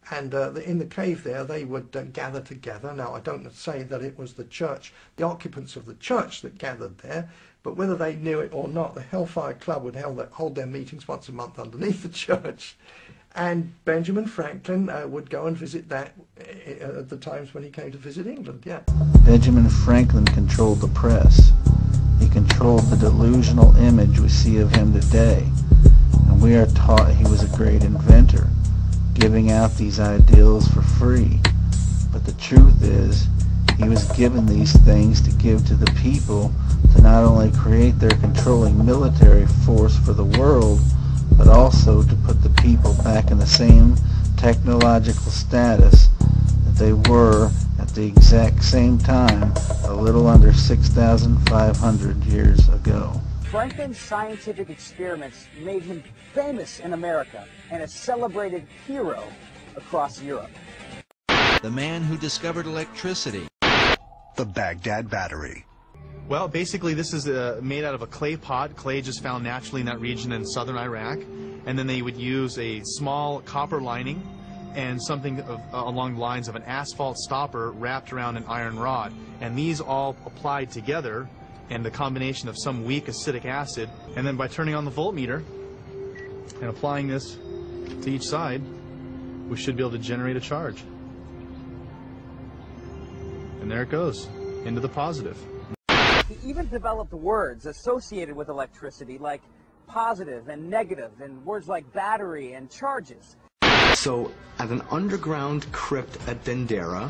And in the cave there, they would gather together. Now, I don't say that it was the church, the occupants of the church that gathered there, but whether they knew it or not, the Hellfire Club would hold their meetings once a month underneath the church. And Benjamin Franklin would go and visit that at the times when he came to visit England, yeah. Benjamin Franklin controlled the press. He controlled the delusional image we see of him today. And we are taught he was a great inventor, giving out these ideals for free. But the truth is, he was given these things to give to the people to not only create their controlling military force for the world, but also to put the people back in the same technological status that they were at the exact same time a little under 6,500 years ago. Franklin's scientific experiments made him famous in America and a celebrated hero across Europe. The man who discovered electricity. The Baghdad Battery. Well, basically this is made out of a clay pot, clay just found naturally in that region in southern Iraq, and then they would use a small copper lining and something along the lines of an asphalt stopper wrapped around an iron rod, and these all applied together and the combination of some weak acetic acid, and then by turning on the voltmeter and applying this to each side, we should be able to generate a charge. And there it goes, into the positive. He even developed words associated with electricity like positive and negative, and words like battery and charges. So, at an underground crypt at Dendera,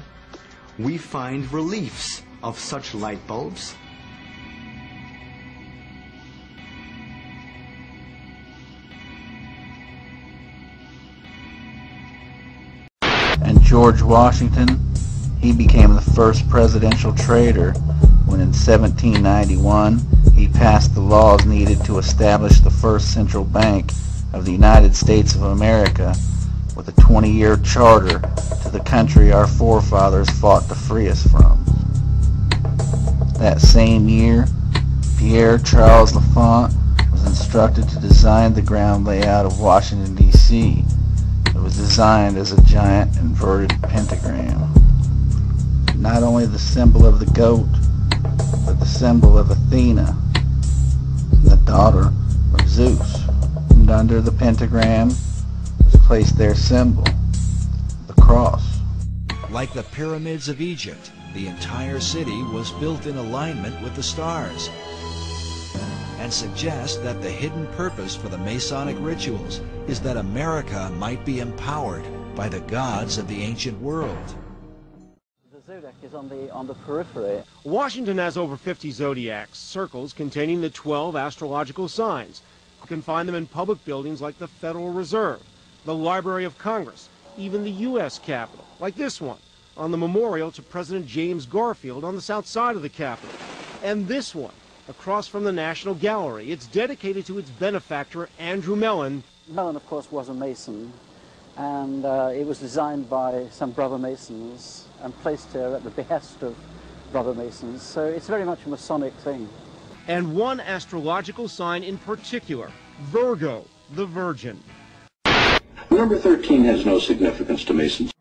we find reliefs of such light bulbs. And George Washington, he became the first presidential trader when in 1791 he passed the laws needed to establish the first central bank of the United States of America with a 20-year charter to the country our forefathers fought to free us from. That same year, Pierre Charles Lefon was instructed to design the ground layout of Washington, D.C. It was designed as a giant inverted pentagram. Not only the symbol of the goat, but the symbol of Athena, the daughter of Zeus. And under the pentagram was placed their symbol, the cross. Like the pyramids of Egypt, the entire city was built in alignment with the stars, and suggests that the hidden purpose for the Masonic rituals is that America might be empowered by the gods of the ancient world. The zodiac is on the periphery. Washington has over 50 zodiacs, circles containing the 12 astrological signs. You can find them in public buildings like the Federal Reserve, the Library of Congress, even the U.S. Capitol, like this one, on the memorial to President James Garfield on the south side of the Capitol. And this one, across from the National Gallery. It's dedicated to its benefactor, Andrew Mellon. Mellon, of course, was a Mason, and it was designed by some brother Masons and placed here at the behest of brother Masons. So it's very much a Masonic thing. And one astrological sign in particular, Virgo, the Virgin. Number 13 has no significance to Masons.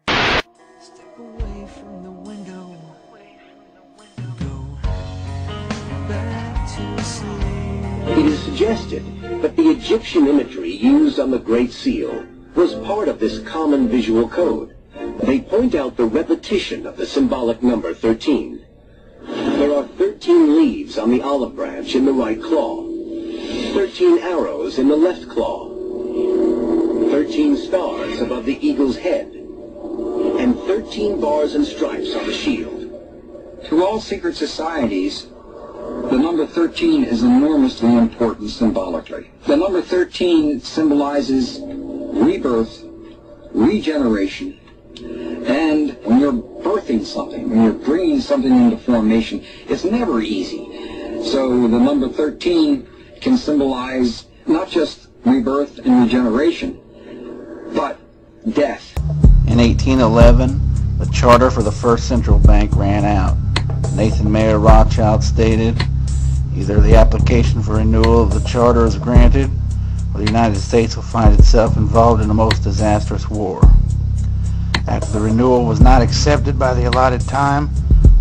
Step away from the window. Go back to sleep. It is suggested that the Egyptian imagery used on the Great Seal was part of this common visual code. They point out the repetition of the symbolic number 13. There are 13 leaves on the olive branch in the right claw, 13 arrows in the left claw, 13 stars above the eagle's head, and 13 bars and stripes on the shield. To all secret societies, the number 13 is enormously important symbolically. The number 13 symbolizes rebirth, regeneration, and when you're birthing something, when you're bringing something into formation, it's never easy. So the number 13 can symbolize not just rebirth and regeneration, but death. In 1811, the charter for the first central bank ran out. Nathan Mayer Rothschild stated, either the application for renewal of the charter is granted, or the United States will find itself involved in a most disastrous war. After the renewal was not accepted by the allotted time,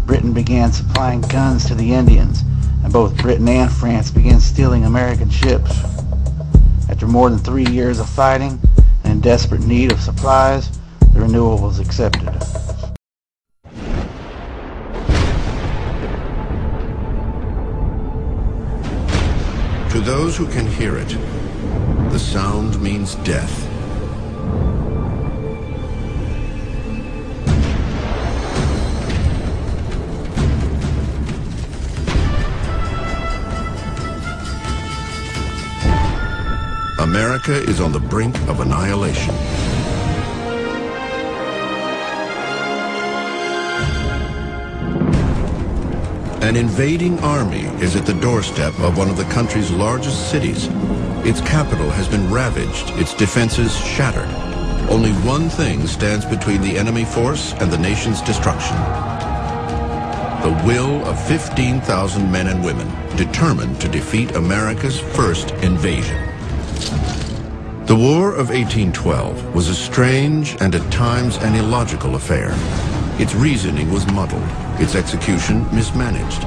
Britain began supplying guns to the Indians, and both Britain and France began stealing American ships. After more than 3 years of fighting and in desperate need of supplies, the renewal was accepted. To those who can hear it, the sound means death. America is on the brink of annihilation. An invading army is at the doorstep of one of the country's largest cities. Its capital has been ravaged, its defenses shattered. Only one thing stands between the enemy force and the nation's destruction: the will of 15,000 men and women determined to defeat America's first invasion. The War of 1812 was a strange and at times an illogical affair. Its reasoning was muddled, its execution mismanaged.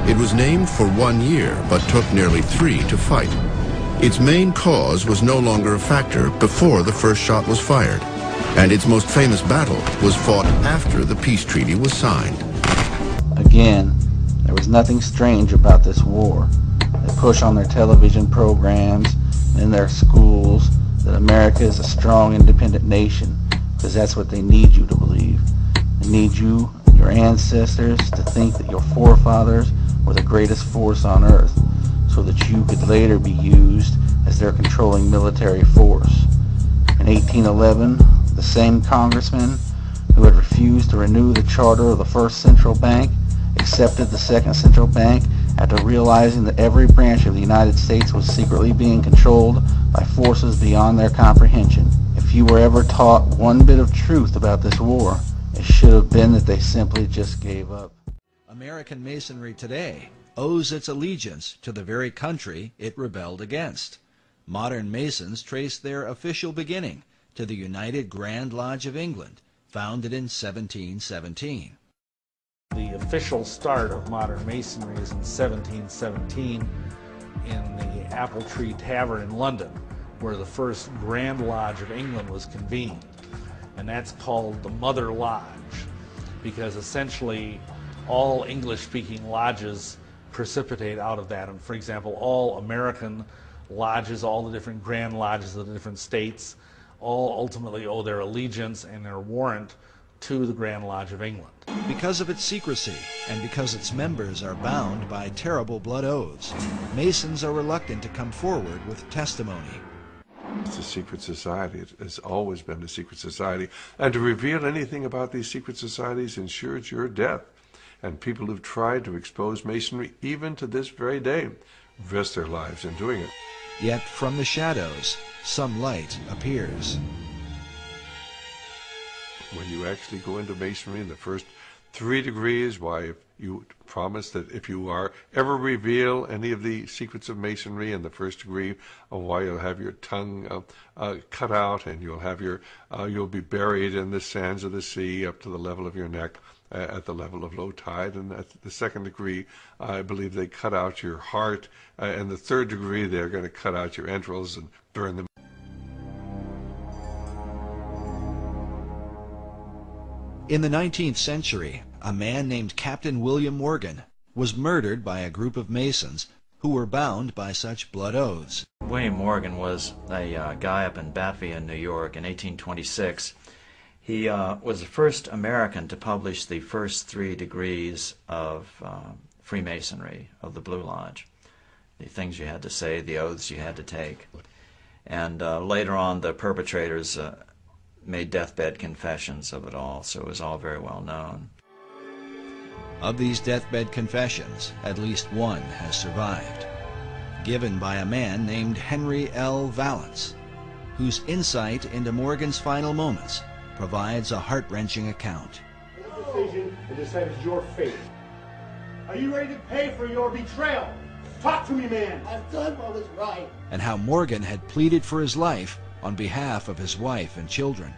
It was named for 1 year, but took nearly 3 to fight. Its main cause was no longer a factor before the first shot was fired, and its most famous battle was fought after the peace treaty was signed. Again, there was nothing strange about this war. They push on their television programs and in their schools that America is a strong, independent nation, because that's what they need you to believe. They need you and your ancestors to think that your forefathers were the greatest force on earth, so that you could later be used as their controlling military force. In 1811, the same congressman who had refused to renew the charter of the first central bank accepted the second central bank after realizing that every branch of the United States was secretly being controlled by forces beyond their comprehension. If you were ever taught one bit of truth about this war, it should have been that they simply just gave up. American Masonry today owes its allegiance to the very country it rebelled against. Modern Masons trace their official beginning to the United Grand Lodge of England, founded in 1717. The official start of modern Masonry is in 1717 in the Apple Tree Tavern in London, where the first Grand Lodge of England was convened. And that's called the Mother Lodge, because essentially all English-speaking lodges precipitate out of that. And for example, all American lodges, all the different Grand Lodges of the different states, all ultimately owe their allegiance and their warrant to the Grand Lodge of England. Because of its secrecy, and because its members are bound by terrible blood oaths, Masons are reluctant to come forward with testimony. It's a secret society. It has always been a secret society. And to reveal anything about these secret societies ensures your death. And people who've tried to expose Masonry, even to this very day, risk their lives in doing it. Yet from the shadows, some light appears. When you actually go into Masonry in the first 3 degrees, why, you promise that if you are ever reveal any of the secrets of Masonry in the first degree, why you'll have your tongue cut out, and you'll have you'll be buried in the sands of the sea up to the level of your neck at the level of low tide. And at the second degree, I believe they cut out your heart, and the third degree they're going to cut out your entrails and burn them. In the 19th century, a man named Captain William Morgan was murdered by a group of Masons who were bound by such blood oaths. William Morgan was a guy up in Batavia, New York in 1826. He was the first American to publish the first 3 degrees of Freemasonry, of the Blue Lodge. The things you had to say, the oaths you had to take. And later on, the perpetrators made deathbed confessions of it all, so it was all very well known. Of these deathbed confessions, at least one has survived, given by a man named Henry L. Valance, whose insight into Morgan's final moments provides a heart-wrenching account. Your decision and decides your fate. Are you ready to pay for your betrayal? Talk to me, man. I've done what was right. And how Morgan had pleaded for his life on behalf of his wife and children.